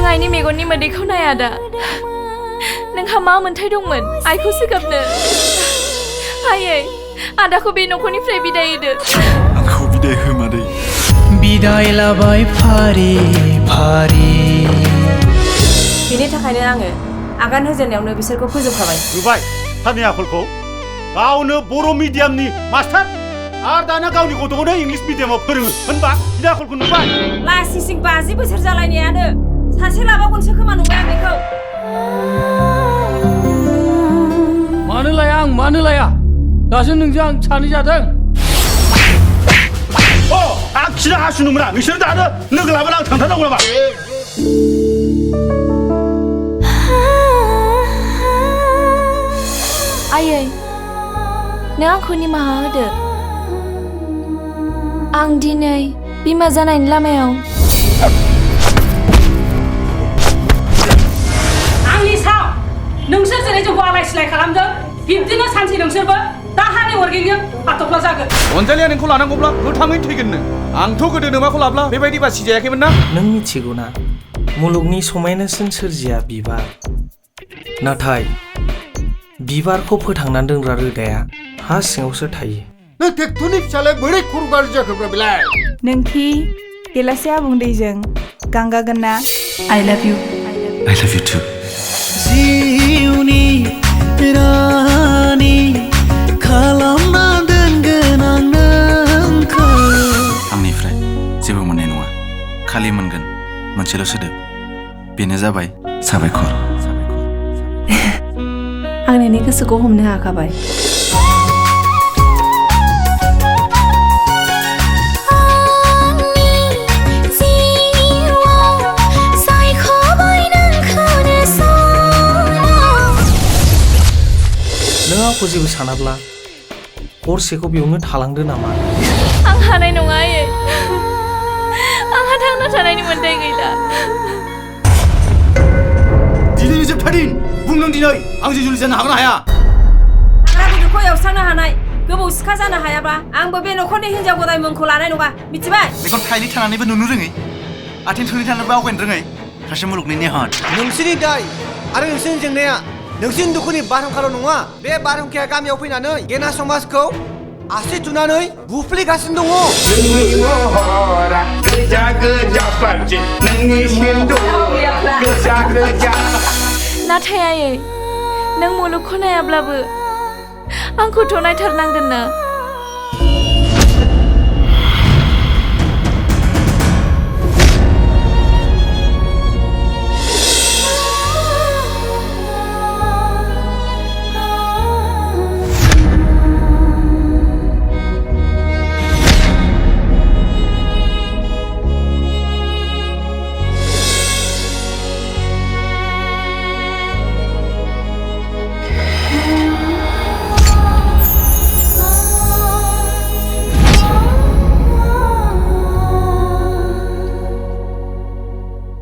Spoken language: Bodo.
आइनि मेगननि मोदैखौ नाय आदा नोंहा मा मोन्थाय दंमोन आइखौसो गाबनो आयै आदाखौ बे न'खरनिफ्राय बिदाय होदो आंखौ बिदाय हो मादै बिदाय लाबाय फारि फारि बिनि थाखायनो आङो आगान होजेननायावनो बिसोरखौ फोजोबखाबाय नुबाय सारनि आखलखौ गावनो बर' मिडियामनि मास्टार आरो दाना गावनि गथ'खौनो इंलिस मिडियामाव फोरोङो होनबा बिनि आखलखौ नुबाय लासिसिं 50 बोसोर जालायनायानो सासे लाबावगोनसो खोमा नंबाय आं बेखौ मानो लाया दासो नोंजों आं सानै जादों आं खिनो हासुनो मोना नोंसोर दानो लोगो लाबोना आं थांथारनांगौ नामा आयै नों आंखौ निमाहा होदो आं दिनै बिमा जानायनि लामायाव आंनि साव नोंसोर जेरै जोंखौ आलाय सिलाय खालामदों बिब्दिनो सानसे नोंसोरबो दाहानि अरगेंजों हाथफ्ला जागोन अनजालिया नोंखौ लानांगौब्ला गोथाङै थैगोननो आंथ' गोदो नोमाखौ लाब्ला बेबायदि बासि जायाखैमोन ना नों मिथिगौना मुलुगनि समायनासिन सोरजिया बिबार नाथाय बिबारखौ फोथांना दोनग्रा रोदाया हा सिङावसो थायो नों ट्रेक्टरनि फिसालाय बोरै खर' गाज्रि जाखोब्रा बेलाय नोंखि गिलासे आबुं दैजों गांगागोन ना I love you too जिउनि रानि खालामना दोनगोन आं नोंखौ आंनिफ्राय जेबो मोननाय नङा खालि मोनगोन मोनसेल' सोदोब बेनो जाबाय साबायखर आं नोंनि गोसोखौ हमनो हाखाबाय नों आंखौ जेबो सानाब्ला हरसेखौ बेयावनो थालांदो नामा आं हानाय नङा आयै आंहा थांना थानायनि मोन्थाय गैला दिनैनि जोबथा दिन बुंदों दिनै आंजों जुलि जानो हागोन ना हाया आंहा गथ'खौ एवस्रांनो हानाय गोबाव सिखा जानो हायाबा आंबो बे न'खरनि हिनजाव गोदान मुंखौ लानाय नङा मिथिबाय मेगन थाइनै थानानैबो नुनो रोङै आथिं थोंनै थानानैबो आवगायनो रोङै सासे मुलुगनि नेहाद नोंसोरनि दाय आरो नोंसोरनि जेंनाया नोंसोरनि दुखुनि बारहुंखाल' नङा बे बारहुंखाया गामियाव फैनानै गेना समाजखौ आसि थुनानै बुफ्लेगासिनो दङ नाथाय आयै नों मुलुगखौ नायाब्लाबो आंखौथ' नायथारनांगोन ना